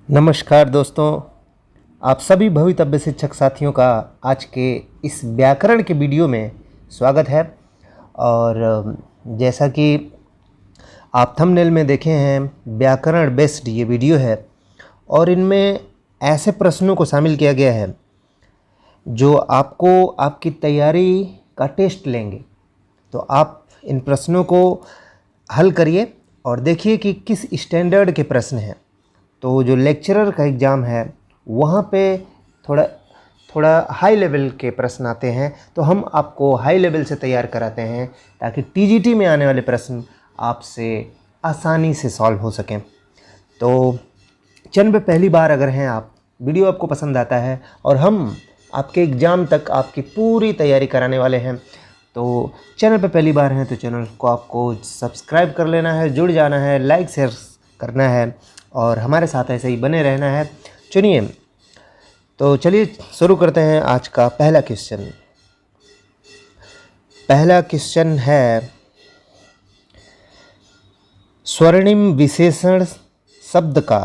नमस्कार दोस्तों, आप सभी भवितव्य शिक्षक साथियों का आज के इस व्याकरण के वीडियो में स्वागत है। और जैसा कि आप थंबनेल में देखे हैं, व्याकरण बेस्ड ये वीडियो है और इनमें ऐसे प्रश्नों को शामिल किया गया है जो आपको आपकी तैयारी का टेस्ट लेंगे। तो आप इन प्रश्नों को हल करिए और देखिए कि किस स्टैंडर्ड के प्रश्न हैं। तो जो लेक्चरर का एग्ज़ाम है वहाँ पे थोड़ा हाई लेवल के प्रश्न आते हैं, तो हम आपको हाई लेवल से तैयार कराते हैं ताकि टीजीटी में आने वाले प्रश्न आपसे आसानी से सॉल्व हो सकें। तो चैनल पे पहली बार अगर हैं आप, वीडियो आपको पसंद आता है और हम आपके एग्ज़ाम तक आपकी पूरी तैयारी कराने वाले हैं, तो चैनल पे पहली बार हैं तो चैनल को आपको सब्सक्राइब कर लेना है, जुड़ जाना है, लाइक शेयर करना है और हमारे साथ ऐसे ही बने रहना है। चलिए तो चलिए शुरू करते हैं आज का पहला क्वेश्चन। पहला क्वेश्चन है, स्वर्णिम विशेषण शब्द का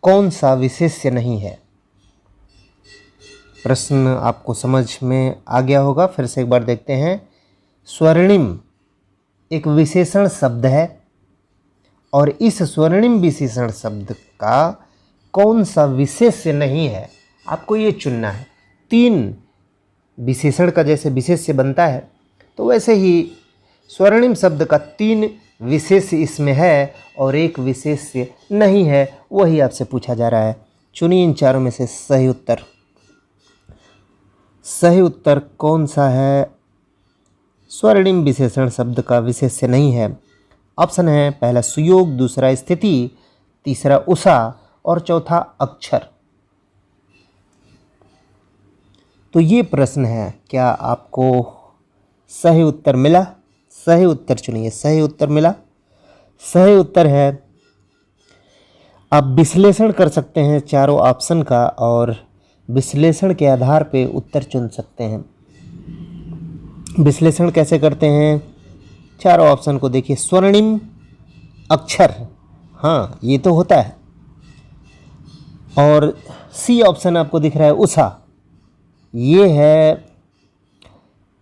कौन सा विशेष्य नहीं है? प्रश्न आपको समझ में आ गया होगा, फिर से एक बार देखते हैं। स्वर्णिम एक विशेषण शब्द है और इस स्वर्णिम विशेषण शब्द का कौन सा विशेष्य नहीं है, आपको ये चुनना है। 3 विशेषण का जैसे विशेष्य बनता है तो वैसे ही स्वर्णिम शब्द का 3 विशेष्य इसमें है और एक विशेष्य नहीं है, वही आपसे पूछा जा रहा है। चुनिए इन चारों में से सही उत्तर। सही उत्तर कौन सा है? स्वर्णिम विशेषण शब्द का विशेष्य नहीं है। ऑप्शन है पहला सुयोग, दूसरा स्थिति, तीसरा उषा और चौथा अक्षर। तो ये प्रश्न है, क्या आपको सही उत्तर मिला? सही उत्तर चुनिए। सही उत्तर मिला? सही उत्तर है, आप विश्लेषण कर सकते हैं चारों ऑप्शन का और विश्लेषण के आधार पे उत्तर चुन सकते हैं। विश्लेषण कैसे करते हैं? चारों ऑप्शन को देखिए। स्वर्णिम अक्षर, हाँ ये तो होता है। और सी ऑप्शन आपको दिख रहा है उषा, ये है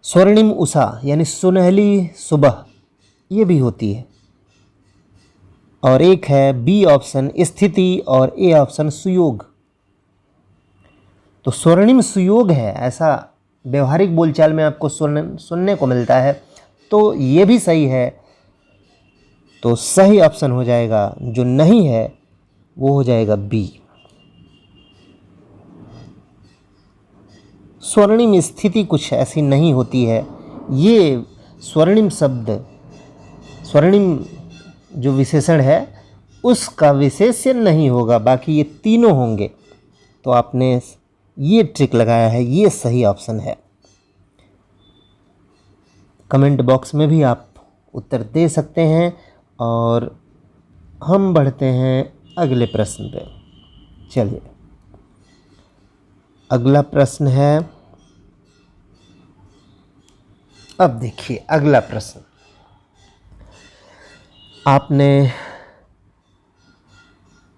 स्वर्णिम उषा यानी सुनहली सुबह, ये भी होती है। और एक है बी ऑप्शन स्थिति और ए ऑप्शन सुयोग। तो स्वर्णिम सुयोग है, ऐसा व्यवहारिक बोलचाल में आपको सुनने को मिलता है, तो ये भी सही है। तो सही ऑप्शन हो जाएगा, जो नहीं है वो हो जाएगा बी। स्वर्णिम स्थिति कुछ ऐसी नहीं होती है। ये स्वर्णिम शब्द, स्वर्णिम जो विशेषण है उसका विशेष्य नहीं होगा, बाकी ये तीनों होंगे। तो आपने ये ट्रिक लगाया है, ये सही ऑप्शन है। कमेंट बॉक्स में भी आप उत्तर दे सकते हैं और हम बढ़ते हैं अगले प्रश्न पे। चलिए अगला प्रश्न है, अब देखिए अगला प्रश्न। आपने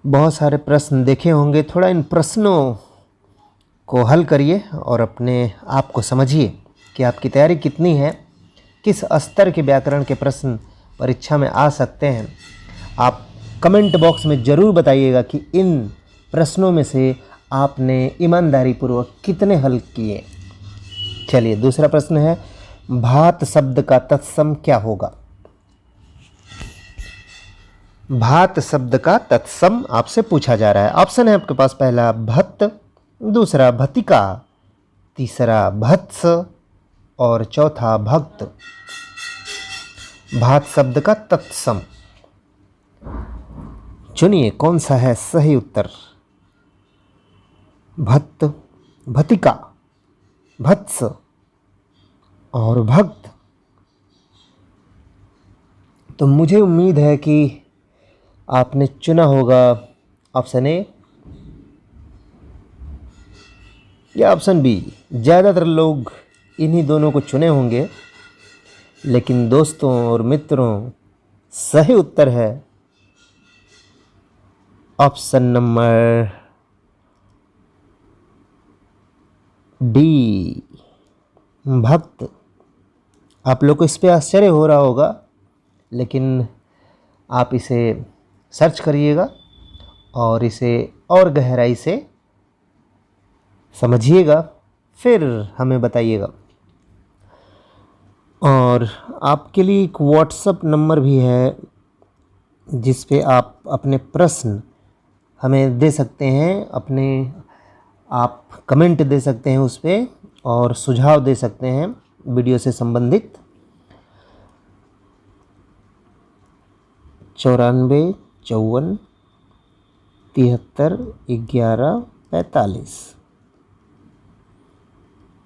बहुत सारे प्रश्न देखे होंगे, थोड़ा इन प्रश्नों को हल करिए और अपने आप को समझिए कि आपकी तैयारी कितनी है, किस स्तर के व्याकरण के प्रश्न परीक्षा में आ सकते हैं। आप कमेंट बॉक्स में ज़रूर बताइएगा कि इन प्रश्नों में से आपने ईमानदारी पूर्वक कितने हल किए। चलिए दूसरा प्रश्न है, भात शब्द का तत्सम क्या होगा? भात शब्द का तत्सम आपसे पूछा जा रहा है। ऑप्शन है आपके पास, पहला भत्त, दूसरा भतिका, तीसरा भत्स और चौथा भक्त। भात शब्द का तत्सम चुनिए, कौन सा है सही उत्तर? भत्त, भतिका, भत्स और भक्त। तो मुझे उम्मीद है कि आपने चुना होगा ऑप्शन ए या ऑप्शन बी। ज़्यादातर लोग इन्हीं दोनों को चुने होंगे, लेकिन दोस्तों और मित्रों सही उत्तर है ऑप्शन नंबर डी, भक्त। आप लोग को इस पे आश्चर्य हो रहा होगा, लेकिन आप इसे सर्च करिएगा और इसे और गहराई से समझिएगा, फिर हमें बताइएगा। और आपके लिए एक व्हाट्सएप नंबर भी है जिस पे आप अपने प्रश्न हमें दे सकते हैं, आप कमेंट दे सकते हैं उस पर और सुझाव दे सकते हैं वीडियो से संबंधित। 9454731145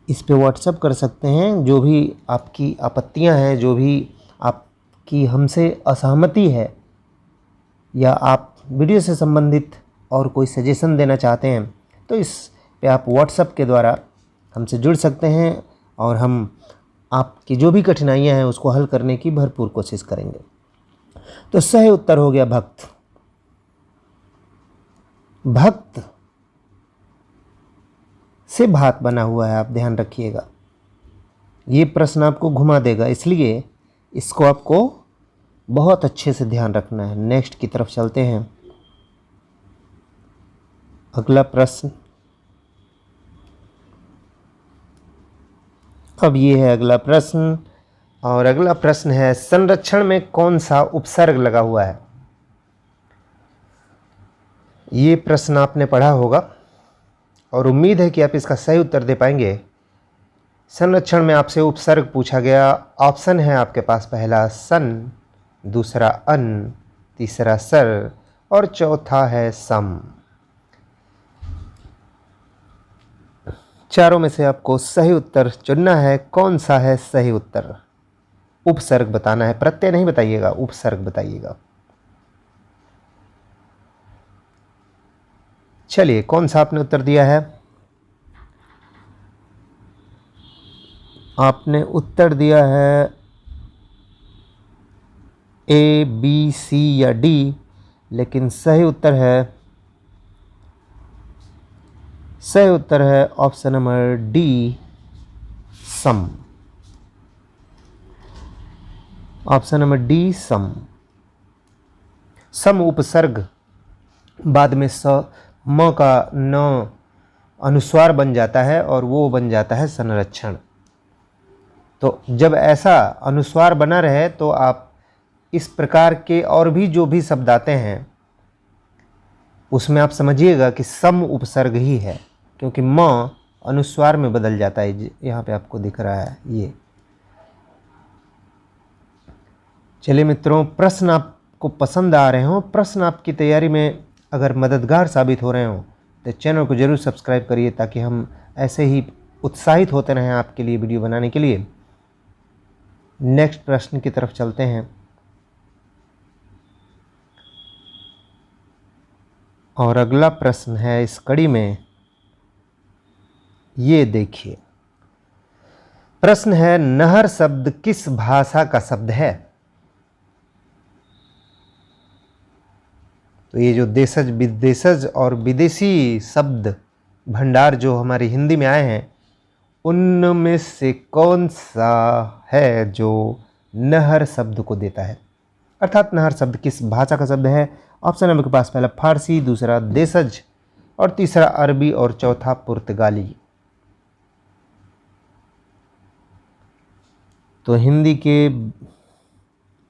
इस पे व्हाट्सएप कर सकते हैं। जो भी आपकी आपत्तियां हैं, जो भी आपकी हमसे असहमति है, या आप वीडियो से संबंधित और कोई सजेशन देना चाहते हैं, तो इस पे आप व्हाट्सएप के द्वारा हमसे जुड़ सकते हैं और हम आपकी जो भी कठिनाइयां हैं उसको हल करने की भरपूर कोशिश करेंगे। तो सही उत्तर हो गया भक्त। भक्त से भात बना हुआ है, आप ध्यान रखिएगा। ये प्रश्न आपको घुमा देगा, इसलिए इसको आपको बहुत अच्छे से ध्यान रखना है। नेक्स्ट की तरफ चलते हैं। अगला प्रश्न, अब ये है अगला प्रश्न, और अगला प्रश्न है संरक्षण में कौन सा उपसर्ग लगा हुआ है। ये प्रश्न आपने पढ़ा होगा और उम्मीद है कि आप इसका सही उत्तर दे पाएंगे। संरक्षण में आपसे उपसर्ग पूछा गया। ऑप्शन है आपके पास, पहला सन, दूसरा अन, तीसरा सर और चौथा है सम। चारों में से आपको सही उत्तर चुनना है। कौन सा है सही उत्तर? उपसर्ग बताना है, प्रत्यय नहीं बताइएगा, उपसर्ग बताइएगा। चलिए, कौन सा आपने उत्तर दिया है? आपने उत्तर दिया है ए, बी, सी या डी, लेकिन सही उत्तर है ऑप्शन नंबर डी, सम। ऑप्शन नंबर डी, सम। सम उपसर्ग बाद में म का न अनुस्वार बन जाता है और वो बन जाता है संरक्षण। तो जब ऐसा अनुस्वार बना रहे तो आप इस प्रकार के और भी जो भी शब्द आते हैं उसमें आप समझिएगा कि सम उपसर्ग ही है, क्योंकि म अनुस्वार में बदल जाता है। यहाँ पे आपको दिख रहा है ये। चलिए मित्रों, प्रश्न आपको पसंद आ रहे हो, प्रश्न आपकी तैयारी में अगर मददगार साबित हो रहे हो, तो चैनल को जरूर सब्सक्राइब करिए, ताकि हम ऐसे ही उत्साहित होते रहें आपके लिए वीडियो बनाने के लिए। नेक्स्ट प्रश्न की तरफ चलते हैं। और अगला प्रश्न है इस कड़ी में, ये देखिए। प्रश्न है, नहर शब्द किस भाषा का शब्द है? तो ये जो देशज, विदेशज और विदेशी शब्द भंडार जो हमारी हिंदी में आए हैं, उनमें से कौन सा है जो नहर शब्द को देता है? अर्थात नहर शब्द किस भाषा का शब्द है? ऑप्शन नंबर के पास, पहला फारसी, दूसरा देशज और तीसरा अरबी और चौथा पुर्तगाली। तो हिंदी के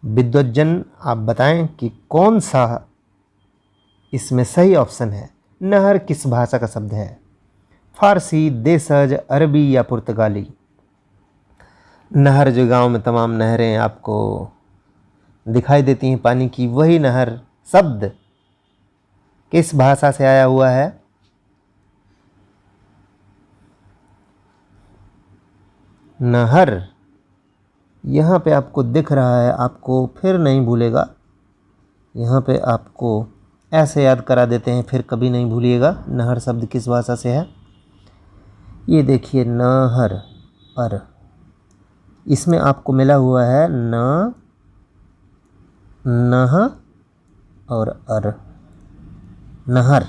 विद्वज्जन आप बताएं कि कौन सा इसमें सही ऑप्शन है। नहर किस भाषा का शब्द है? फारसी, देशज, अरबी या पुर्तगाली? नहर, जो गांव में तमाम नहरें आपको दिखाई देती हैं पानी की, वही नहर शब्द किस भाषा से आया हुआ है? नहर यहाँ पे आपको दिख रहा है, आपको फिर नहीं भूलेगा। यहाँ पे आपको ऐसे याद करा देते हैं, फिर कभी नहीं भूलिएगा नहर शब्द किस भाषा से है। ये देखिए, नहर, अर, इसमें आपको मिला हुआ है न, नह और अर। नहर,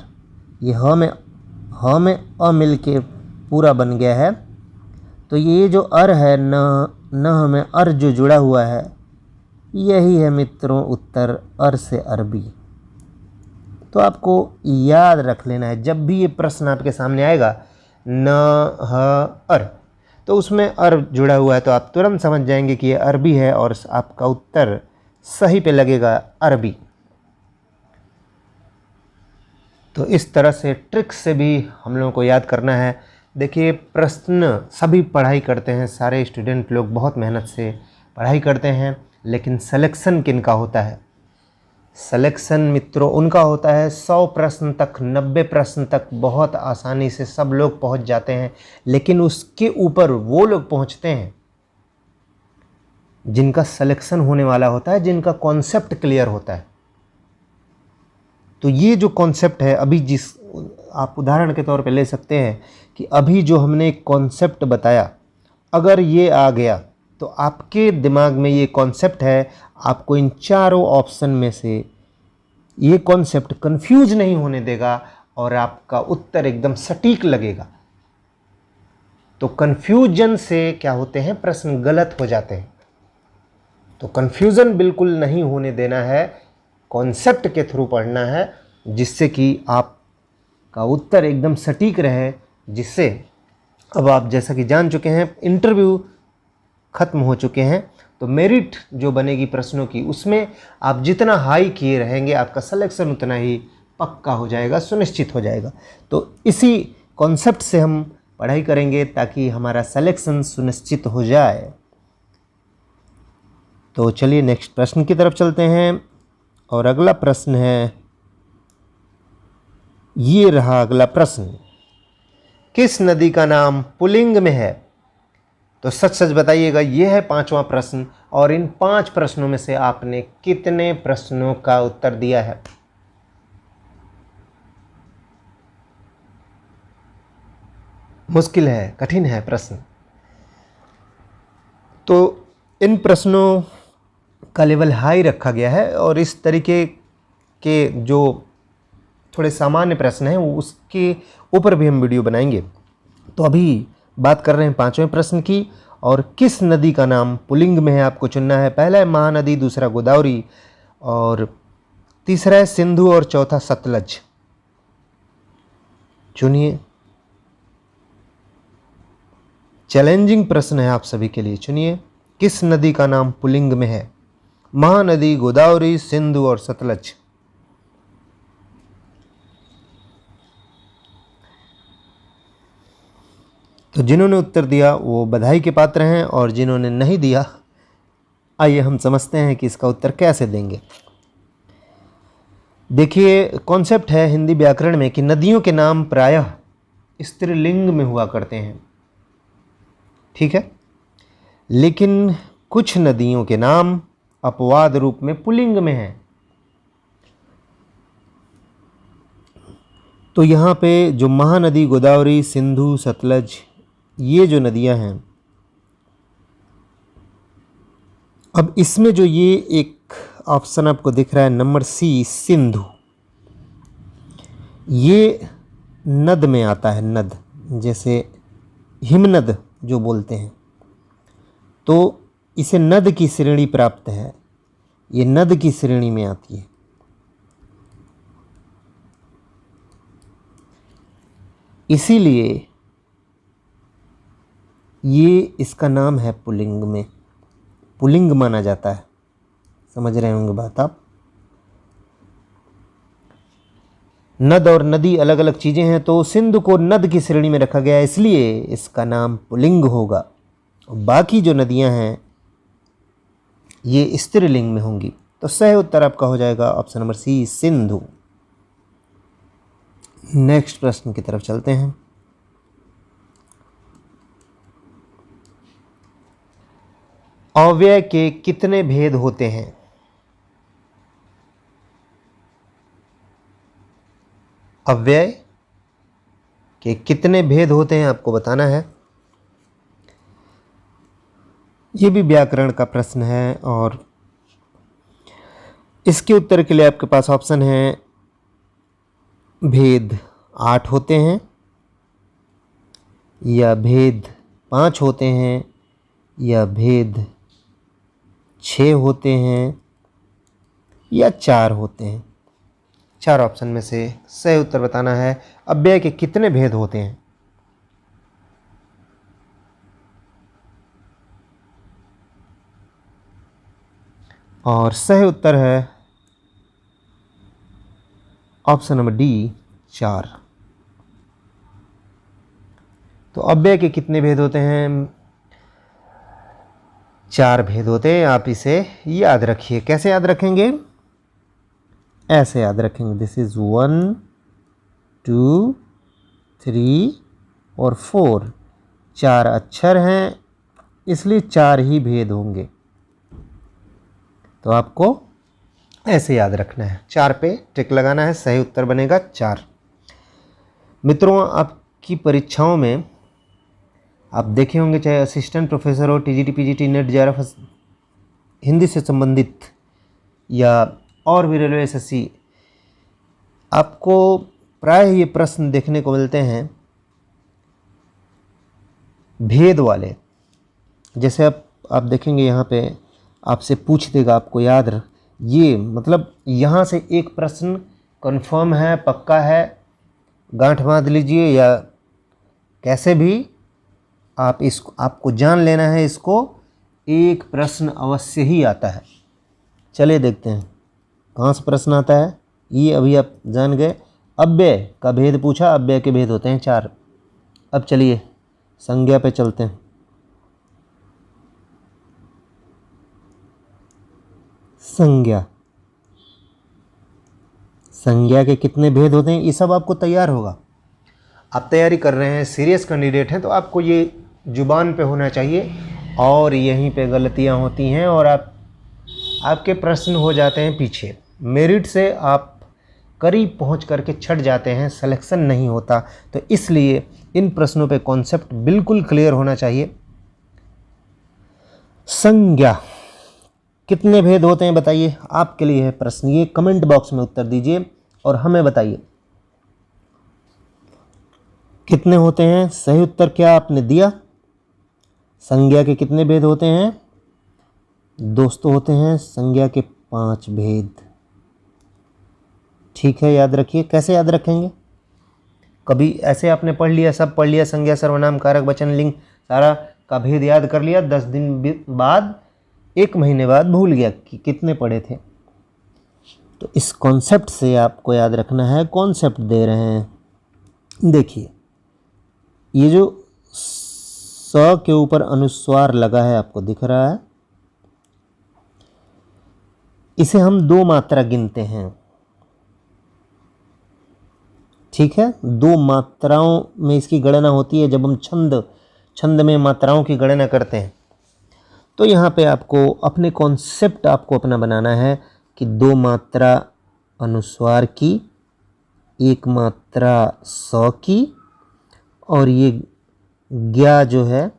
ये ह में अ मिल के पूरा बन गया है। तो ये जो अर है, न में अर जो जुड़ा हुआ है, यही है मित्रों उत्तर, अर से अरबी। तो आपको याद रख लेना है, जब भी ये प्रश्न आपके सामने आएगा न ह अर, तो उसमें अर जुड़ा हुआ है, तो आप तुरंत समझ जाएंगे कि ये अरबी है और आपका उत्तर सही पे लगेगा, अरबी। तो इस तरह से ट्रिक से भी हम लोगों को याद करना है। देखिए, प्रश्न सभी पढ़ाई करते हैं, सारे स्टूडेंट लोग बहुत मेहनत से पढ़ाई करते हैं, लेकिन सिलेक्शन किनका होता है? सिलेक्शन मित्रों उनका होता है 100 प्रश्न तक, 90 प्रश्न तक बहुत आसानी से सब लोग पहुंच जाते हैं, लेकिन उसके ऊपर वो लोग पहुंचते हैं जिनका सिलेक्शन होने वाला होता है, जिनका कॉन्सेप्ट क्लियर होता है। तो ये जो कॉन्सेप्ट है, अभी जिस आप उदाहरण के तौर पे ले सकते हैं कि अभी जो हमने एक कॉन्सेप्ट बताया, अगर ये आ गया तो आपके दिमाग में ये कॉन्सेप्ट है, आपको इन चारों ऑप्शन में से ये कॉन्सेप्ट कंफ्यूज नहीं होने देगा और आपका उत्तर एकदम सटीक लगेगा। तो कंफ्यूजन से क्या होते हैं, प्रश्न गलत हो जाते हैं। तो कंफ्यूजन बिल्कुल नहीं होने देना है, कॉन्सेप्ट के थ्रू पढ़ना है, जिससे कि आपका उत्तर एकदम सटीक रहे। जिससे अब आप जैसा कि जान चुके हैं, इंटरव्यू ख़त्म हो चुके हैं, तो मेरिट जो बनेगी प्रश्नों की, उसमें आप जितना हाई किए रहेंगे, आपका सिलेक्शन उतना ही पक्का हो जाएगा, सुनिश्चित हो जाएगा। तो इसी कॉन्सेप्ट से हम पढ़ाई करेंगे ताकि हमारा सिलेक्शन सुनिश्चित हो जाए। तो चलिए नेक्स्ट प्रश्न की तरफ चलते हैं, और अगला प्रश्न है, ये रहा अगला प्रश्न, किस नदी का नाम पुल्लिंग में है? तो सच सच बताइएगा, यह है 5वां प्रश्न, और इन 5 प्रश्नों में से आपने कितने प्रश्नों का उत्तर दिया है? मुश्किल है, कठिन है प्रश्न। तो इन प्रश्नों का लेवल हाई रखा गया है, और इस तरीके के जो थोड़े सामान्य प्रश्न हैं उसके ऊपर भी हम वीडियो बनाएंगे। तो अभी बात कर रहे हैं 5वें प्रश्न की, और किस नदी का नाम पुल्लिंग में है आपको चुनना है। पहला है महानदी, दूसरा गोदावरी, और तीसरा है सिंधु, और चौथा सतलज। चुनिए, चैलेंजिंग प्रश्न है आप सभी के लिए, चुनिए, किस नदी का नाम पुल्लिंग में है? महानदी, गोदावरी, सिंधु और सतलज। तो जिन्होंने उत्तर दिया वो बधाई के पात्र हैं, और जिन्होंने नहीं दिया, आइए हम समझते हैं कि इसका उत्तर कैसे देंगे। देखिए, कॉन्सेप्ट है हिंदी व्याकरण में कि नदियों के नाम प्रायः स्त्रीलिंग में हुआ करते हैं, ठीक है, लेकिन कुछ नदियों के नाम अपवाद रूप में पुल्लिंग में हैं। तो यहाँ पे जो महानदी, गोदावरी, सिंधु, सतलज, ये जो नदियाँ हैं, अब इसमें जो ये एक ऑप्शन आपको दिख रहा है नंबर सी, सिंधु, ये नद में आता है, नद, जैसे हिमनद जो बोलते हैं, तो इसे नद की श्रेणी प्राप्त है, ये नद की श्रेणी में आती है। इसीलिए ये इसका नाम है पुल्लिंग में, पुल्लिंग माना जाता है। समझ रहे होंगे बात आप। नद और नदी अलग अलग चीज़ें हैं, तो सिंधु को नद की श्रेणी में रखा गया है, इसलिए इसका नाम पुल्लिंग होगा। बाकी जो नदियां हैं ये स्त्रीलिंग में होंगी। तो सही उत्तर आपका हो जाएगा option number C, Sindhu. Next प्रश्न की तरफ चलते हैं। अव्यय के कितने भेद होते हैं? अव्यय के कितने भेद होते हैं आपको बताना है। ये भी व्याकरण का प्रश्न है, और इसके उत्तर के लिए आपके पास ऑप्शन है भेद 8 होते हैं, या भेद 5 होते हैं, या भेद 6 होते हैं, या 4 होते हैं। 4 ऑप्शन में से सही उत्तर बताना है। अव्यय के कितने भेद होते हैं? और सही उत्तर है ऑप्शन नंबर डी, 4। तो अव्यय के कितने भेद होते हैं? 4 भेद होते हैं। आप इसे याद रखिए। कैसे याद रखेंगे? ऐसे याद रखेंगे, दिस इज 1 2 3 और 4। 4 अक्षर हैं, इसलिए 4 ही भेद होंगे। तो आपको ऐसे याद रखना है, 4 पे टिक लगाना है। सही उत्तर बनेगा 4। मित्रों, आपकी परीक्षाओं में आप देखे होंगे, चाहे असिस्टेंट प्रोफेसर हो, TGT, PGT, net, JRF, Hindi से संबंधित या और भी रेलवे एसएससी, आपको प्राय ये प्रश्न देखने को मिलते हैं भेद वाले। जैसे आप देखेंगे यहाँ पे आपसे पूछ देगा, आपको याद ये मतलब यहाँ से एक प्रश्न कंफर्म है, पक्का है, गांठ बांध लीजिए, या कैसे भी आप इसको, आपको जान लेना है इसको, एक प्रश्न अवश्य ही आता है। चलिए देखते हैं कहाँ से प्रश्न आता है। ये अभी आप जान गए, अव्यय का भेद पूछा। अव्यय के भेद होते हैं 4। अब चलिए संज्ञा पे चलते हैं। संज्ञा, संज्ञा के कितने भेद होते हैं? ये सब आपको तैयार होगा। आप तैयारी कर रहे हैं, सीरियस कैंडिडेट हैं, तो आपको ये जुबान पे होना चाहिए। और यहीं पे गलतियां होती हैं और आपके प्रश्न हो जाते हैं पीछे। मेरिट से आप करीब पहुंच करके छट जाते हैं, सिलेक्शन नहीं होता। तो इसलिए इन प्रश्नों पे कॉन्सेप्ट बिल्कुल क्लियर होना चाहिए। संज्ञा कितने भेद होते हैं बताइए? आपके लिए है प्रश्न, ये कमेंट बॉक्स में उत्तर दीजिए और हमें बताइए कितने होते हैं। सही उत्तर क्या आपने दिया? संज्ञा के कितने भेद होते हैं? दोस्तों होते हैं संज्ञा के 5 भेद। ठीक है, याद रखिए। कैसे याद रखेंगे? कभी ऐसे आपने पढ़ लिया, सब पढ़ लिया, संज्ञा, सर्वनाम, कारक, वचन, लिंग, सारा का भेद याद कर लिया, 10 दिन बाद, 1 महीने बाद भूल गया कि कितने पढ़े थे। तो इस कॉन्सेप्ट से आपको याद रखना है। कॉन्सेप्ट दे रहे हैं, देखिए ये जो स के ऊपर अनुस्वार लगा है, आपको दिख रहा है, इसे हम 2 मात्रा गिनते हैं। ठीक है, 2 मात्राओं में इसकी गणना होती है जब हम छंद में मात्राओं की गणना करते हैं। तो यहाँ पे आपको अपने कॉन्सेप्ट आपको अपना बनाना है कि 2 मात्रा अनुस्वार की, 1 मात्रा स की, और ये ज्ञा जो है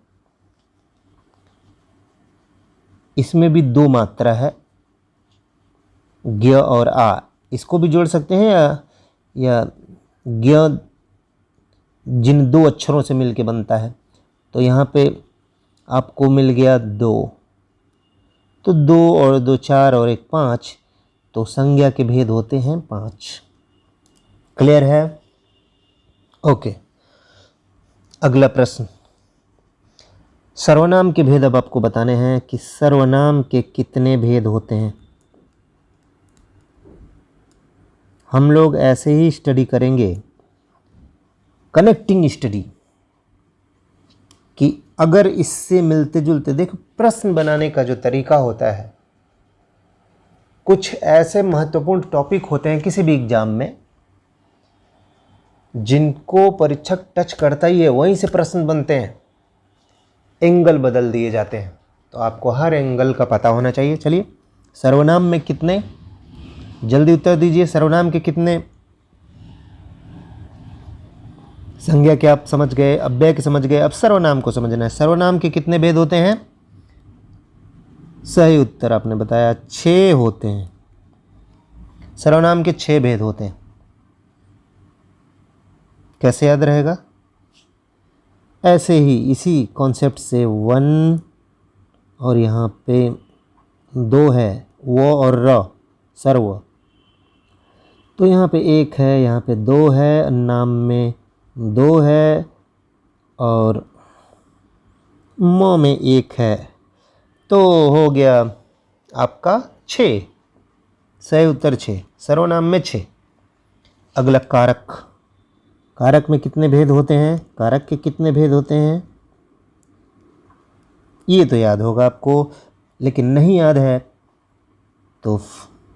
इसमें भी 2 मात्रा है, ज्ञ और आ। इसको भी जोड़ सकते हैं, या ज्ञ जिन 2 अक्षरों से मिलके बनता है। तो यहाँ पे आपको मिल गया 2, तो 2 और 2 4 और 1 5, तो संज्ञा के भेद होते हैं 5। क्लियर है? ओके, अगला प्रश्न, सर्वनाम के भेद अब आपको बताने हैं कि सर्वनाम के कितने भेद होते हैं। हम लोग ऐसे ही स्टडी करेंगे, कनेक्टिंग स्टडी, कि अगर इससे मिलते जुलते, देखो प्रश्न बनाने का जो तरीका होता है, कुछ ऐसे महत्वपूर्ण टॉपिक होते हैं किसी भी एग्जाम में जिनको परीक्षक टच करता ही है, वहीं से प्रश्न बनते हैं, एंगल बदल दिए जाते हैं। तो आपको हर एंगल का पता होना चाहिए। चलिए, सर्वनाम में कितने, जल्दी उत्तर दीजिए। सर्वनाम के कितने? संज्ञा के आप समझ गए, अव्यय के समझ गए, अब सर्वनाम को समझना है। सर्वनाम के कितने भेद होते हैं? सही उत्तर आपने बताया 6 होते हैं। सर्वनाम के 6 भेद होते हैं। कैसे याद रहेगा? ऐसे ही इसी कॉन्सेप्ट से 1 और यहाँ पे 2 है, वो और र, सर्व। तो यहाँ पे 1 है, यहाँ पे 2 है, नाम में 2 है और म में 1 है। तो हो गया आपका 6, सही उत्तर 6, सर्वनाम में 6। अगला कारक। कारक में कितने भेद होते हैं? कारक के कितने भेद होते हैं ये तो याद होगा आपको, लेकिन नहीं याद है तो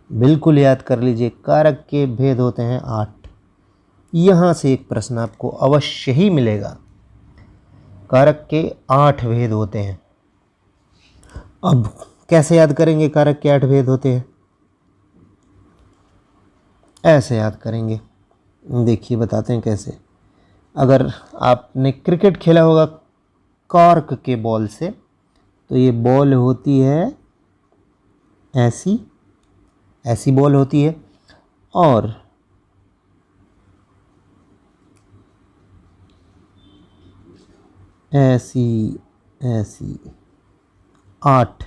बिल्कुल याद कर लीजिए। कारक के भेद होते हैं 8। यहाँ से एक प्रश्न आपको अवश्य ही मिलेगा। कारक के 8 भेद होते हैं। अब कैसे याद करेंगे कारक के 8 भेद होते हैं? ऐसे याद करेंगे, देखिए बताते हैं कैसे। अगर आपने क्रिकेट खेला होगा कॉर्क के बॉल से, तो ये बॉल होती है ऐसी बॉल होती है, और ऐसी 8।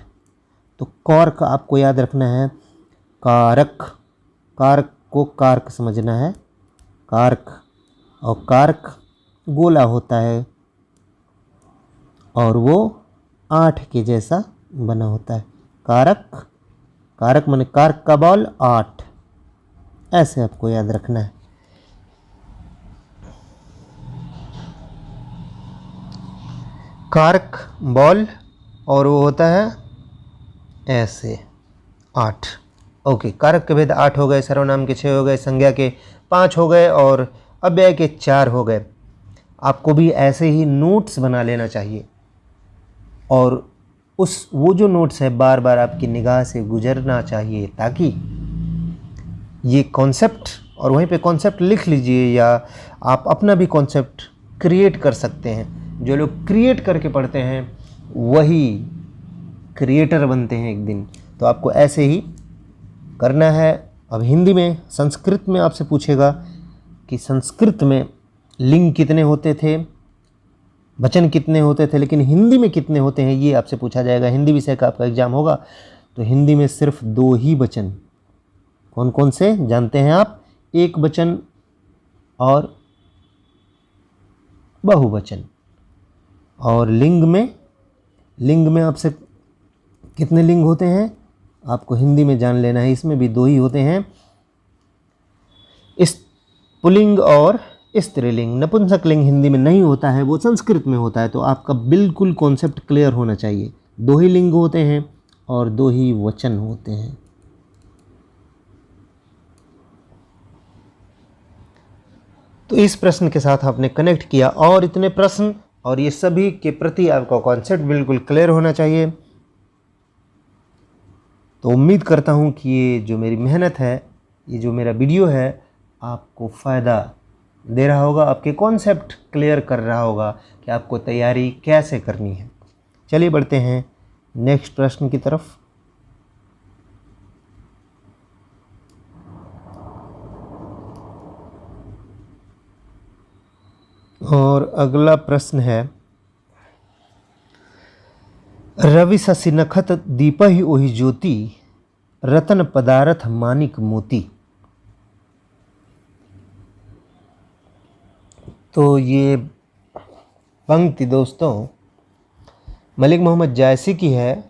तो कॉर्क आपको याद रखना है। कारक, कारक को कारक समझना है, कारक। और कारक गोला होता है और वो 8 के जैसा बना होता है। कारक, कारक माने कारक का बॉल 8, ऐसे आपको याद रखना है। कारक बॉल और वो होता है ऐसे 8। ओके, कारक के भेद 8 हो गए, सर्वनाम के 6 हो गए, संज्ञा के 5 हो गए और अव्यय के 4 हो गए। आपको भी ऐसे ही नोट्स बना लेना चाहिए और वो जो नोट्स है बार बार आपकी निगाह से गुजरना चाहिए, ताकि ये कॉन्सेप्ट, और वहीं पे कॉन्सेप्ट लिख लीजिए या आप अपना भी कॉन्सेप्ट क्रिएट कर सकते हैं। जो लोग क्रिएट करके पढ़ते हैं वही क्रिएटर बनते हैं एक दिन। तो आपको ऐसे ही करना है। अब हिंदी में, संस्कृत में आपसे पूछेगा कि संस्कृत में लिंग कितने होते थे, वचन कितने होते थे, लेकिन हिंदी में कितने होते हैं ये आपसे पूछा जाएगा। हिंदी विषय का आपका एग्जाम होगा तो हिंदी में सिर्फ 2 ही वचन। कौन कौन से जानते हैं आप? एक वचन और बहुवचन। और लिंग में आपसे कितने लिंग होते हैं आपको हिंदी में जान लेना है। इसमें भी 2 ही होते हैं, इस पुल्लिंग और स्त्रीलिंग। नपुंसक लिंग हिंदी में नहीं होता है, वो संस्कृत में होता है। तो आपका बिल्कुल कॉन्सेप्ट क्लियर होना चाहिए। 2 ही लिंग होते हैं और 2 ही वचन होते हैं। तो इस प्रश्न के साथ आपने कनेक्ट किया, और इतने प्रश्न और ये सभी के प्रति आपका कॉन्सेप्ट बिल्कुल क्लियर होना चाहिए। तो उम्मीद करता हूँ कि ये जो मेरी मेहनत है, ये जो मेरा वीडियो है, आपको फ़ायदा दे रहा होगा, आपके कॉन्सेप्ट क्लियर कर रहा होगा कि आपको तैयारी कैसे करनी है। चलिए बढ़ते हैं नेक्स्ट प्रश्न की तरफ। और अगला प्रश्न है, रवि शशि नखत दीपहि ओहि ज्योति, रतन पदारथ मानिक मोती। तो ये पंक्ति दोस्तों मलिक मोहम्मद जायसी की है,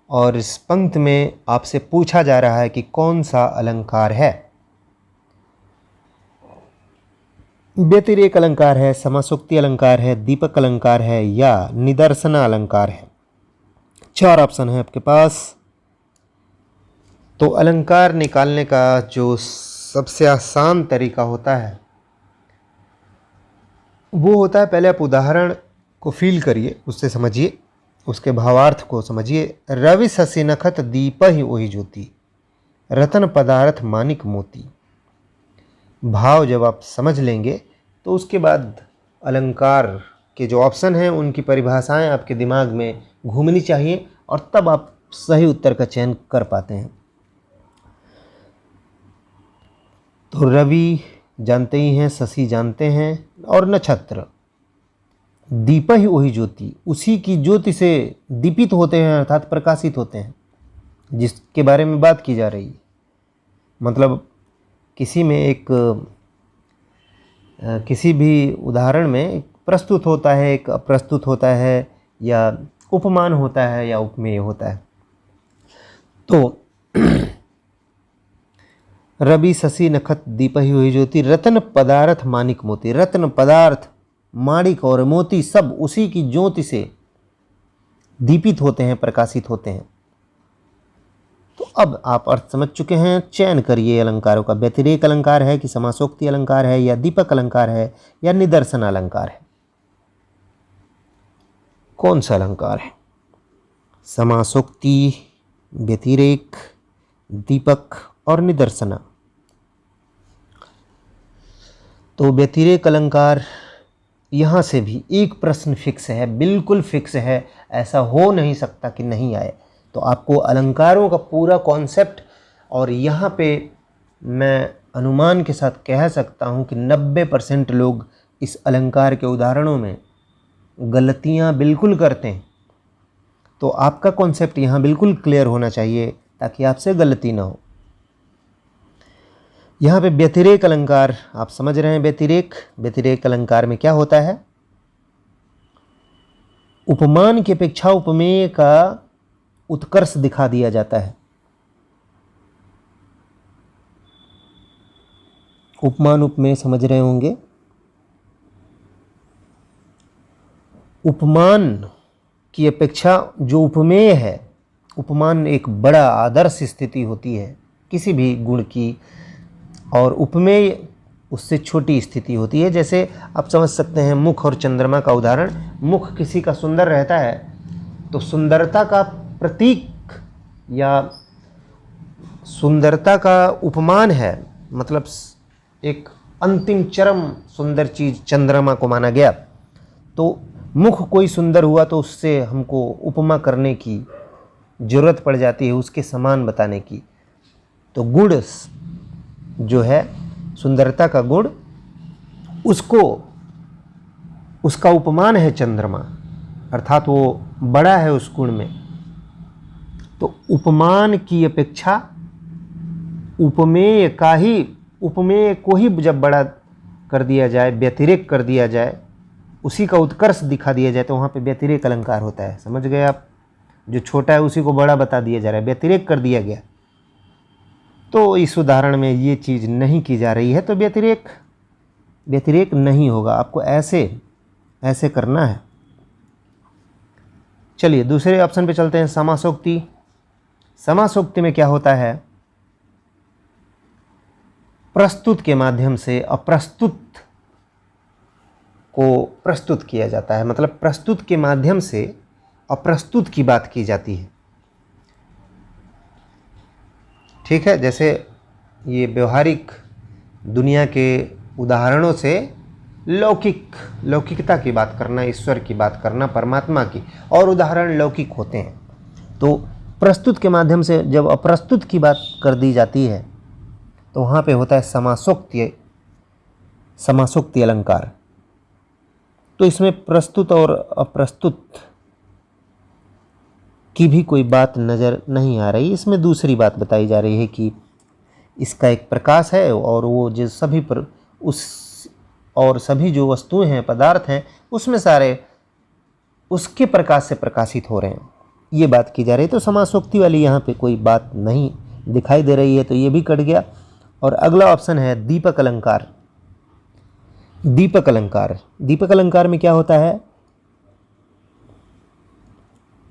और इस पंक्ति में आपसे पूछा जा रहा है कि कौन सा अलंकार है। व्यतिरेक अलंकार है, समासोक्ति अलंकार है, दीपक अलंकार है या निदर्शना अलंकार है। 4 ऑप्शन है आपके पास। तो अलंकार निकालने का जो सबसे आसान तरीका होता है वो होता है, पहले आप उदाहरण को फील करिए, उससे समझिए, उसके भावार्थ को समझिए। रवि शशि नखत दीपहि ओहि ज्योति, रतन पदार्थ मानिक मोती। भाव जब आप समझ लेंगे तो उसके बाद अलंकार के जो ऑप्शन हैं उनकी परिभाषाएं आपके दिमाग में घूमनी चाहिए, और तब आप सही उत्तर का चयन कर पाते हैं। तो रवि जानते ही हैं, शशि जानते हैं, और नक्षत्र। दीप ही वही ज्योति, उसी की ज्योति से दीपित होते हैं अर्थात प्रकाशित होते हैं, जिसके बारे में बात की जा रही है। मतलब किसी में एक किसी भी उदाहरण में एक प्रस्तुत होता है, एक अप्रस्तुत होता है, या उपमान होता है या उपमेय होता है। तो रवि शशि नखत दीप ही हुई ज्योति, रत्न पदार्थ माणिक मोती। रत्न पदार्थ माणिक और मोती सब उसी की ज्योति से दीपित होते हैं, प्रकाशित होते हैं। तो अब आप अर्थ समझ चुके हैं। चयन करिए अलंकारों का। व्यतिरेक अलंकार है कि समासोक्ति अलंकार है, या दीपक अलंकार है, या निदर्शन अलंकार है? कौन सा अलंकार है? समासोक्ति, व्यतिरेक, दीपक और निदर्शना। तो व्यतिरेक अलंकार, यहाँ से भी एक प्रश्न फिक्स है, बिल्कुल फिक्स है, ऐसा हो नहीं सकता कि नहीं आए। तो आपको अलंकारों का पूरा कॉन्सेप्ट, और यहाँ पे मैं अनुमान के साथ कह सकता हूँ कि 90% लोग इस अलंकार के उदाहरणों में गलतियाँ बिल्कुल करते हैं। तो आपका कॉन्सेप्ट यहाँ बिल्कुल क्लियर होना चाहिए ताकि आपसे गलती ना हो। यहाँ पे व्यतिरेक अलंकार आप समझ रहे हैं। व्यतिरेक अलंकार में क्या होता है? उपमान की अपेक्षा उपमेय का उत्कर्ष दिखा दिया जाता है। उपमान उपमेय समझ रहे होंगे। उपमान की अपेक्षा जो उपमेय है, उपमान एक बड़ा आदर्श स्थिति होती है किसी भी गुण की, और उपमेय उससे छोटी स्थिति होती है। जैसे आप समझ सकते हैं मुख और चंद्रमा का उदाहरण। मुख किसी का सुंदर रहता है तो सुंदरता का प्रतीक या सुंदरता का उपमान है, मतलब एक अंतिम चरम सुंदर चीज़ चंद्रमा को माना गया। तो मुख कोई सुंदर हुआ तो उससे हमको उपमा करने की ज़रूरत पड़ जाती है, उसके समान बताने की। तो गुण जो है सुंदरता का गुण, उसका उपमान है चंद्रमा, अर्थात वो बड़ा है उस गुण में। तो उपमान की अपेक्षा उपमेय को ही जब बड़ा कर दिया जाए, व्यतिरेक कर दिया जाए, उसी का उत्कर्ष दिखा दिया जाए, तो वहाँ पे व्यतिरेक अलंकार होता है। समझ गए आप? जो छोटा है उसी को बड़ा बता दिया जा रहा है, व्यतिरेक कर दिया गया। तो इस उदाहरण में ये चीज़ नहीं की जा रही है, तो व्यतिरेक नहीं होगा। आपको ऐसे करना है। चलिए दूसरे ऑप्शन पे चलते हैं, समासोक्ति। समासोक्ति में क्या होता है? प्रस्तुत के माध्यम से अप्रस्तुत को प्रस्तुत किया जाता है। मतलब प्रस्तुत के माध्यम से अप्रस्तुत की बात की जाती है। ठीक है, जैसे ये व्यवहारिक दुनिया के उदाहरणों से लौकिकता की बात करना, ईश्वर की बात करना, परमात्मा की, और उदाहरण लौकिक होते हैं। तो प्रस्तुत के माध्यम से जब अप्रस्तुत की बात कर दी जाती है तो वहाँ पे होता है समासोक्ति अलंकार। तो इसमें प्रस्तुत और अप्रस्तुत की भी कोई बात नज़र नहीं आ रही। इसमें दूसरी बात बताई जा रही है कि इसका एक प्रकाश है, और वो जो सभी जो वस्तुएं हैं, पदार्थ हैं, उसमें सारे उसके प्रकाश से प्रकाशित हो रहे हैं, ये बात की जा रही है। तो समासोक्ति वाली यहाँ पे कोई बात नहीं दिखाई दे रही है, तो ये भी कट गया। और अगला ऑप्शन है दीपक अलंकार। दीपक अलंकार में क्या होता है?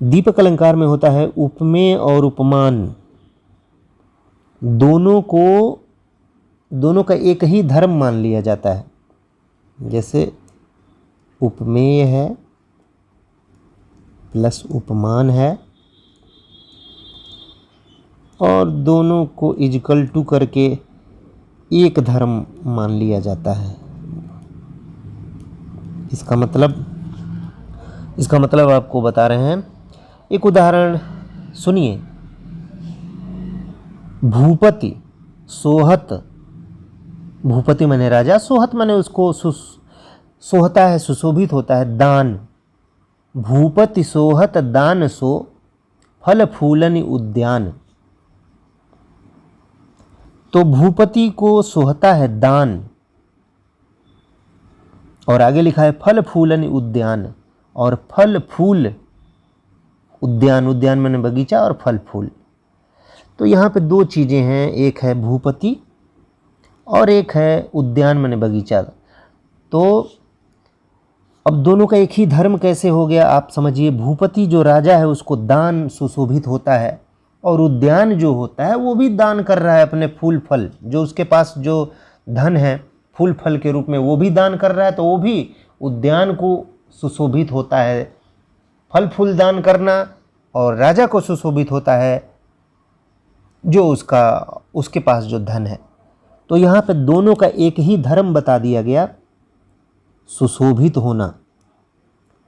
दीपक अलंकार में होता है उपमेय और उपमान दोनों का एक ही धर्म मान लिया जाता है। जैसे उपमेय है प्लस उपमान है, और दोनों को इक्वल टू करके एक धर्म मान लिया जाता है। इसका मतलब आपको बता रहे हैं। एक उदाहरण सुनिए। भूपति सोहत, भूपति माने राजा, सोहत माने उसको सोहता है, सुशोभित होता है, दान। भूपति सोहत दान सो फल फूलन उद्यान। तो भूपति को सोहता है दान, और आगे लिखा है फल फूलन उद्यान, और फल फूल उद्यान, उद्यान माने बगीचा और फल फूल। तो यहाँ पे दो चीज़ें हैं, एक है भूपति और एक है उद्यान माने बगीचा। तो अब दोनों का एक ही धर्म कैसे हो गया आप समझिए। भूपति जो राजा है उसको दान सुशोभित होता है, और उद्यान जो होता है वो भी दान कर रहा है अपने फूल फल, जो उसके पास जो धन है फूल फल के रूप में वो भी दान कर रहा है, तो वो भी उद्यान को सुशोभित होता है। फल फूल दान करना और राजा को सुशोभित होता है जो उसके पास जो धन है। तो यहाँ पे दोनों का एक ही धर्म बता दिया गया, सुशोभित होना।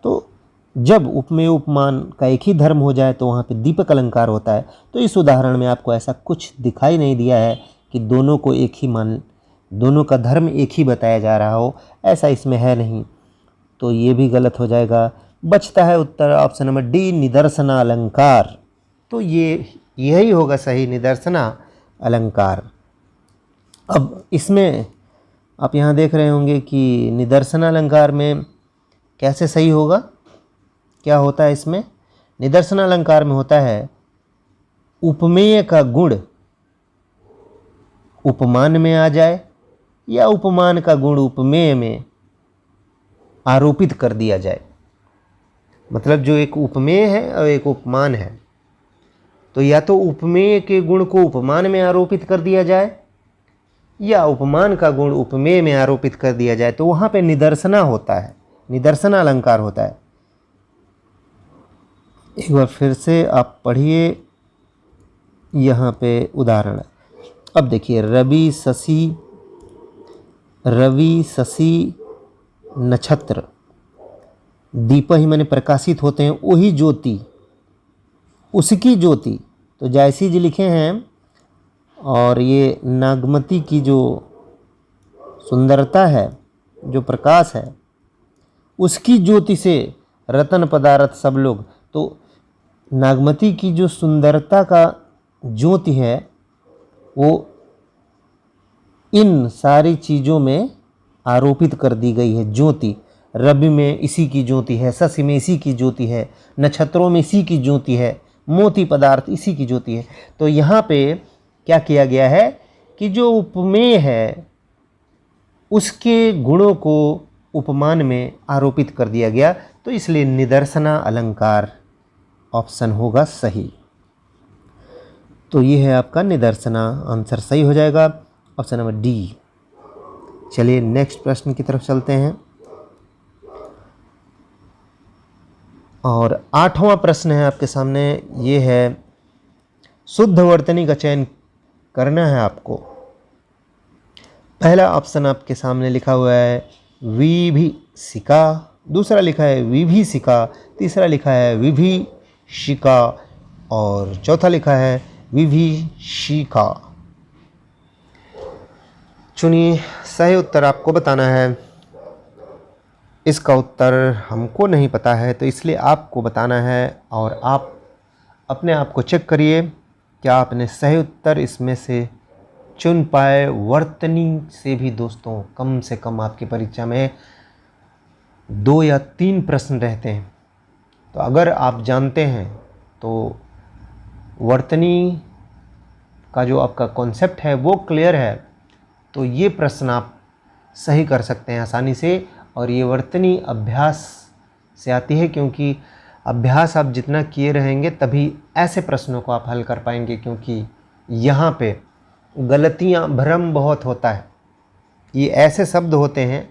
तो जब उपमेय उपमान का एक ही धर्म हो जाए तो वहाँ पे दीपक अलंकार होता है। तो इस उदाहरण में आपको ऐसा कुछ दिखाई नहीं दिया है कि दोनों को एक ही दोनों का धर्म एक ही बताया जा रहा हो, ऐसा इसमें है नहीं। तो ये भी गलत हो जाएगा। बचता है उत्तर ऑप्शन नंबर डी, निदर्शना अलंकार। तो यही होगा सही, निदर्शना अलंकार। अब इसमें आप यहाँ देख रहे होंगे कि निदर्शना अलंकार में कैसे सही होगा, क्या होता है इसमें। निदर्शना अलंकार में होता है उपमेय का गुण उपमान में आ जाए, या उपमान का गुण उपमेय में आरोपित कर दिया जाए। मतलब जो एक उपमेय है और एक उपमान है, तो या तो उपमेय के गुण को उपमान में आरोपित कर दिया जाए, या उपमान का गुण उपमेय में आरोपित कर दिया जाए। तो वहाँ पे निदर्शना होता है, निदर्शना अलंकार होता है। एक बार फिर से आप पढ़िए यहाँ पे उदाहरण। अब देखिए, रवि शशि नक्षत्र, दीप ही माने प्रकाशित होते हैं, वही ज्योति, उसकी ज्योति। तो जायसी जी लिखे हैं, और ये नागमती की जो सुंदरता है, जो प्रकाश है, उसकी ज्योति से रतन पदार्थ सब लोग। तो नागमती की जो सुंदरता का ज्योति है वो इन सारी चीज़ों में आरोपित कर दी गई है। ज्योति, रवि में इसी की ज्योति है, शशि में इसी की ज्योति है, नक्षत्रों में इसी की ज्योति है, मोती पदार्थ इसी की ज्योति है। तो यहाँ पे क्या किया गया है कि जो उपमेय है उसके गुणों को उपमान में आरोपित कर दिया गया। तो इसलिए निदर्शना अलंकार ऑप्शन होगा सही। तो ये है आपका निदर्शना, आंसर सही हो जाएगा ऑप्शन नंबर डी। चलिए नेक्स्ट प्रश्न की तरफ चलते हैं। और 8वां प्रश्न है आपके सामने, ये है शुद्ध वर्तनी का चयन करना है आपको। पहला ऑप्शन आपके सामने लिखा हुआ है विभीषिका, दूसरा लिखा है विभीषिका, तीसरा लिखा है विभीषिका, और चौथा लिखा है विभीषिका। चुनिए, सही उत्तर आपको बताना है। इसका उत्तर हमको नहीं पता है, तो इसलिए आपको बताना है, और आप अपने आप को चेक करिए क्या आपने सही उत्तर इसमें से चुन पाए। वर्तनी से भी दोस्तों कम से कम आपकी परीक्षा में 2 या 3 प्रश्न रहते हैं। तो अगर आप जानते हैं तो वर्तनी का जो आपका कॉन्सेप्ट है वो क्लियर है, तो ये प्रश्न आप सही कर सकते हैं आसानी से। और ये वर्तनी अभ्यास से आती है, क्योंकि अभ्यास आप जितना किए रहेंगे तभी ऐसे प्रश्नों को आप हल कर पाएंगे, क्योंकि यहाँ पे गलतियाँ, भ्रम बहुत होता है। ये ऐसे शब्द होते हैं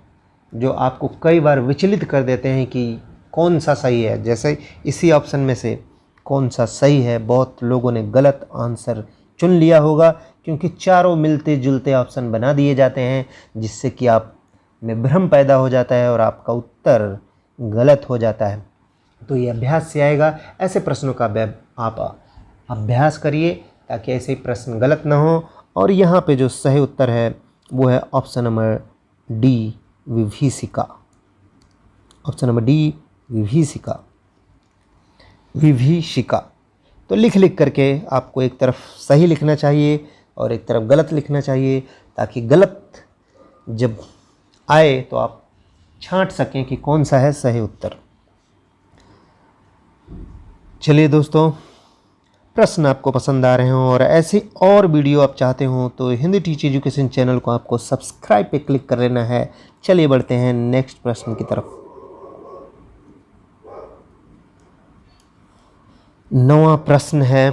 जो आपको कई बार विचलित कर देते हैं कि कौन सा सही है। जैसे इसी ऑप्शन में से कौन सा सही है, बहुत लोगों ने गलत आंसर चुन लिया होगा, क्योंकि चारों मिलते जुलते ऑप्शन बना दिए जाते हैं, जिससे कि आप में भ्रम पैदा हो जाता है और आपका उत्तर गलत हो जाता है। तो ये अभ्यास से आएगा। ऐसे प्रश्नों का आप अभ्यास करिए ताकि ऐसे प्रश्न गलत ना हो। और यहाँ पे जो सही उत्तर है वो है ऑप्शन नंबर डी, विभीषिका। ऑप्शन नंबर डी विभीषिका, विभीषिका। तो लिख लिख करके आपको एक तरफ सही लिखना चाहिए और एक तरफ गलत लिखना चाहिए, ताकि गलत जब आए तो आप छांट सकें कि कौन सा है सही उत्तर। चलिए दोस्तों, प्रश्न आपको पसंद आ रहे हों और ऐसे और वीडियो आप चाहते हो तो हिंदी टीचर एजुकेशन चैनल को आपको सब्सक्राइब पे क्लिक कर लेना है। चलिए बढ़ते हैं नेक्स्ट प्रश्न की तरफ। 9वां प्रश्न है,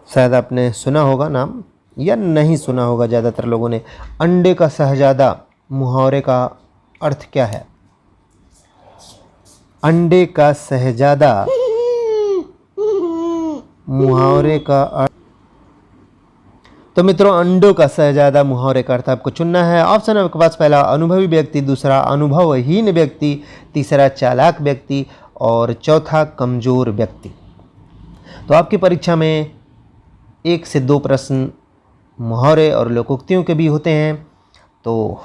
शायद आपने सुना होगा नाम या नहीं सुना होगा ज़्यादातर लोगों ने। अंडे का शहजादा मुहावरे का अर्थ क्या है? अंडे का शहजादा मुहावरे का अर्थ। तो मित्रों, अंडों का शहजादा मुहावरे का अर्थ आपको चुनना है। ऑप्शन आपके पास पहला अनुभवी व्यक्ति, दूसरा अनुभवहीन व्यक्ति, तीसरा चालाक व्यक्ति और चौथा कमजोर व्यक्ति। तो आपकी परीक्षा में 1 से 2 प्रश्न मुहावरे और लोकोक्तियों के भी होते हैं। तो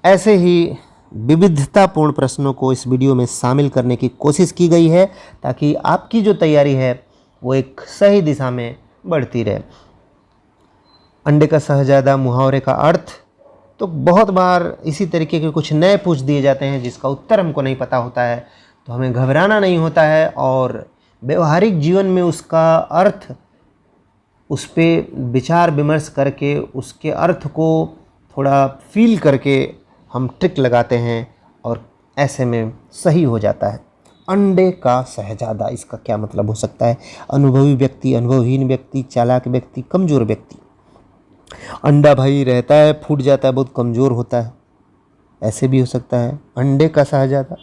ऐसे ही विविधतापूर्ण प्रश्नों को इस वीडियो में शामिल करने की कोशिश की गई है, ताकि आपकी जो तैयारी है वो एक सही दिशा में बढ़ती रहे। अंडे का शहजादा मुहावरे का अर्थ तो बहुत बार इसी तरीके के कुछ नए पूछ दिए जाते हैं जिसका उत्तर हमको नहीं पता होता है, तो हमें घबराना नहीं होता है और व्यवहारिक जीवन में उसका अर्थ, उस पर विचार विमर्श करके उसके अर्थ को थोड़ा फील करके हम ट्रिक लगाते हैं और ऐसे में सही हो जाता है। अंडे का शहजादा, इसका क्या मतलब हो सकता है? अनुभवी व्यक्ति, अनुभवहीन व्यक्ति, चालाक व्यक्ति, कमज़ोर व्यक्ति। अंडा भाई रहता है, फूट जाता है, बहुत कमज़ोर होता है, ऐसे भी हो सकता है। अंडे का शहजादा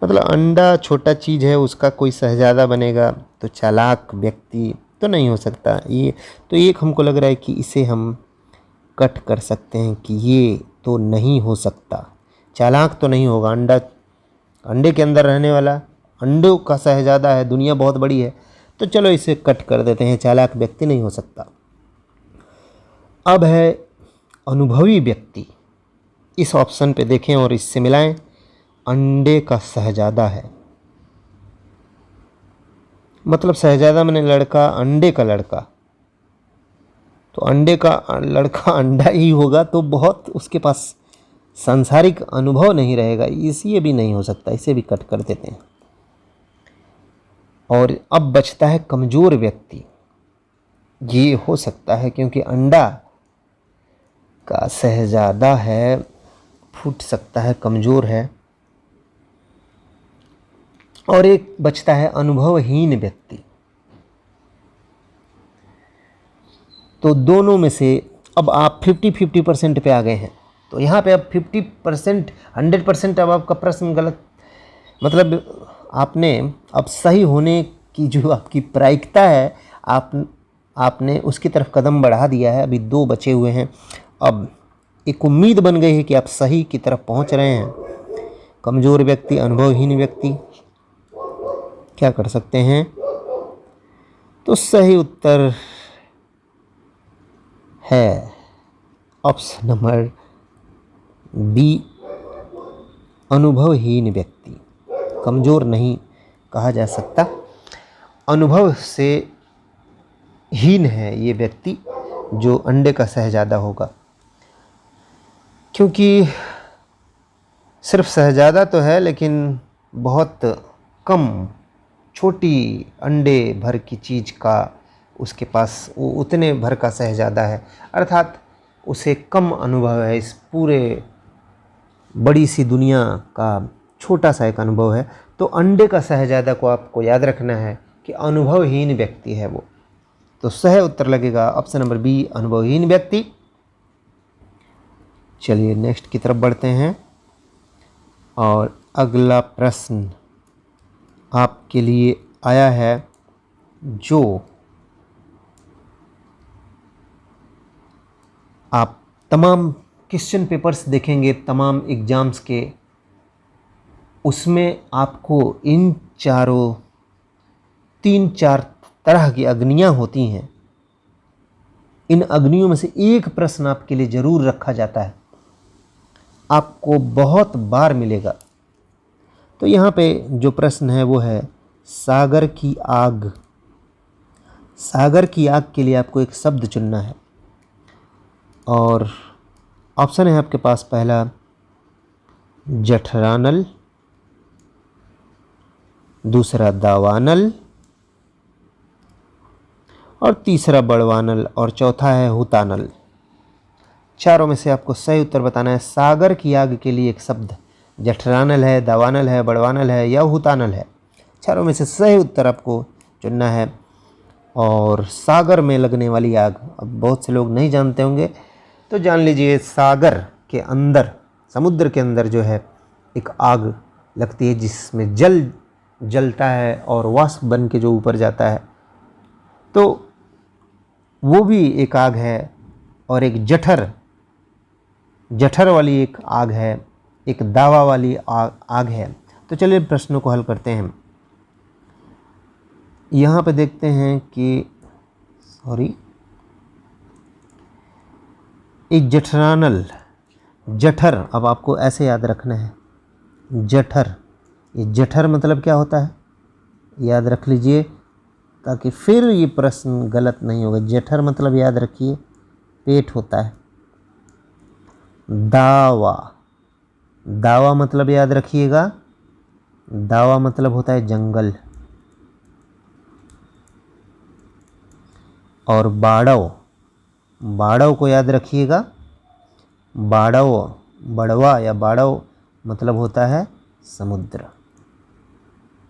मतलब अंडा छोटा चीज़ है, उसका कोई शहजादा बनेगा, तो चालाक व्यक्ति तो नहीं हो सकता। ये तो एक हमको लग रहा है कि इसे हम कट कर सकते हैं कि ये तो नहीं हो सकता, चालाक तो नहीं होगा। अंडे के अंदर रहने वाला अंडों का शहजादा है, दुनिया बहुत बड़ी है, तो चलो इसे कट कर देते हैं, चालाक व्यक्ति नहीं हो सकता। अब है अनुभवी व्यक्ति। इस ऑप्शन पे देखें और इससे मिलाएं। अंडे का शहजादा है मतलब शहजादा मैंने लड़का, अंडे का लड़का, तो अंडे का लड़का अंडा ही होगा, तो बहुत उसके पास सांसारिक अनुभव नहीं रहेगा, इसलिए भी नहीं हो सकता, इसे भी कट कर देते हैं। और अब बचता है कमज़ोर व्यक्ति। ये हो सकता है क्योंकि अंडा का शहजादा है, फूट सकता है, कमज़ोर है। और एक बचता है अनुभवहीन व्यक्ति। तो दोनों में से अब आप 50-50% पे आ गए हैं। तो यहाँ पे अब 50%, 100% अब आपका प्रश्न गलत, मतलब आपने अब सही होने की जो आपकी प्रायिकता है, आपने उसकी तरफ कदम बढ़ा दिया है। अभी 2 बचे हुए हैं। अब एक उम्मीद बन गई है कि आप सही की तरफ पहुँच रहे हैं। कमज़ोर व्यक्ति, अनुभवहीन व्यक्ति, क्या कर सकते हैं? तो सही उत्तर है ऑप्शन नंबर बी, अनुभवहीन व्यक्ति। कमज़ोर नहीं कहा जा सकता, अनुभव से हीन है ये व्यक्ति जो अंडे का शहजादा होगा, क्योंकि सिर्फ शहजादा तो है लेकिन बहुत कम, छोटी अंडे भर की चीज़ का उसके पास वो उतने भर का शहजादा है, अर्थात उसे कम अनुभव है। इस पूरे बड़ी सी दुनिया का छोटा सा एक अनुभव है। तो अंडे का शहजादा को आपको याद रखना है कि अनुभवहीन व्यक्ति है वो। तो सही उत्तर लगेगा ऑप्शन नंबर बी, अनुभवहीन व्यक्ति। चलिए नेक्स्ट की तरफ बढ़ते हैं और अगला प्रश्न आपके लिए आया है जो आप तमाम क्वेश्चन पेपर्स देखेंगे तमाम एग्ज़ाम्स के, उसमें आपको इन 3-4 तरह की अग्नियाँ होती हैं। इन अग्नियों में से एक प्रश्न आपके लिए ज़रूर रखा जाता है। आपको बहुत बार मिलेगा। तो यहाँ पे जो प्रश्न है वो है सागर की आग। सागर की आग के लिए आपको एक शब्द चुनना है और ऑप्शन है आपके पास, पहला जठरानल, दूसरा दावानल और तीसरा बड़वानल और चौथा है हुतानल। चारों में से आपको सही उत्तर बताना है। सागर की आग के लिए एक शब्द जठरानल है, दावानल है, बड़वानल है या हुतानल है। चारों में से सही उत्तर आपको चुनना है। और सागर में लगने वाली आग, अब बहुत से लोग नहीं जानते होंगे तो जान लीजिए, सागर के अंदर, समुद्र के अंदर जो है एक आग लगती है जिसमें जल जलता है और वाष्प बन के जो ऊपर जाता है, तो वो भी एक आग है। और एक जठर वाली एक आग है, एक दावा वाली आग है। तो चलिए प्रश्नों को हल करते हैं। यहाँ पे देखते हैं कि एक जठरानल, जठर, अब आपको ऐसे याद रखना है, जठर, ये जठर मतलब क्या होता है याद रख लीजिए ताकि फिर ये प्रश्न गलत नहीं होगा। जठर मतलब याद रखिए पेट होता है। दावा, दावा मतलब याद रखिएगा, दावा मतलब होता है जंगल। और बाड़व, बाड़व को याद रखिएगा, बाड़व, बड़वा या बाड़व मतलब होता है समुद्र।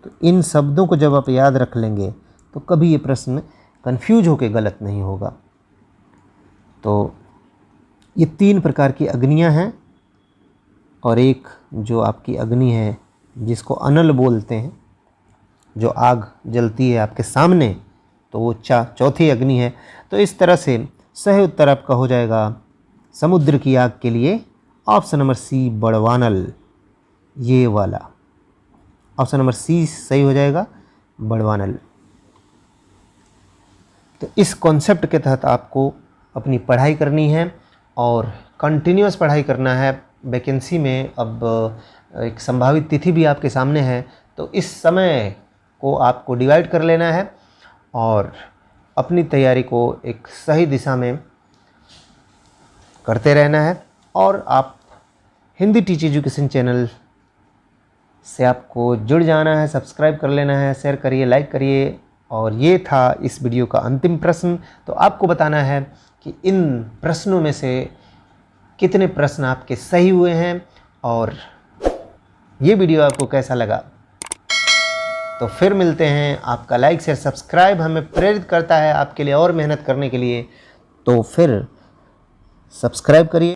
तो इन शब्दों को जब आप याद रख लेंगे तो कभी ये प्रश्न कंफ्यूज होकर गलत नहीं होगा। तो ये 3 प्रकार की अग्नियां हैं और एक जो आपकी अग्नि है जिसको अनल बोलते हैं, जो आग जलती है आपके सामने, तो वो चौथी अग्नि है। तो इस तरह से सही उत्तर आपका हो जाएगा समुद्र की आग के लिए ऑप्शन नंबर सी, बड़वानल, ये वाला ऑप्शन नंबर सी सही हो जाएगा, बड़वानल। तो इस कॉन्सेप्ट के तहत आपको अपनी पढ़ाई करनी है और कंटिन्यूअस पढ़ाई करना है। वैकेंसी में अब एक संभावित तिथि भी आपके सामने है, तो इस समय को आपको डिवाइड कर लेना है और अपनी तैयारी को एक सही दिशा में करते रहना है। और आप हिंदी टीच एजुकेशन चैनल से आपको जुड़ जाना है, सब्सक्राइब कर लेना है, शेयर करिए, लाइक करिए। और ये था इस वीडियो का अंतिम प्रश्न। तो आपको बताना है कि इन प्रश्नों में से कितने प्रश्न आपके सही हुए हैं और ये वीडियो आपको कैसा लगा। तो फिर मिलते हैं। आपका लाइक शेयर सब्सक्राइब हमें प्रेरित करता है आपके लिए और मेहनत करने के लिए। तो फिर सब्सक्राइब करिए।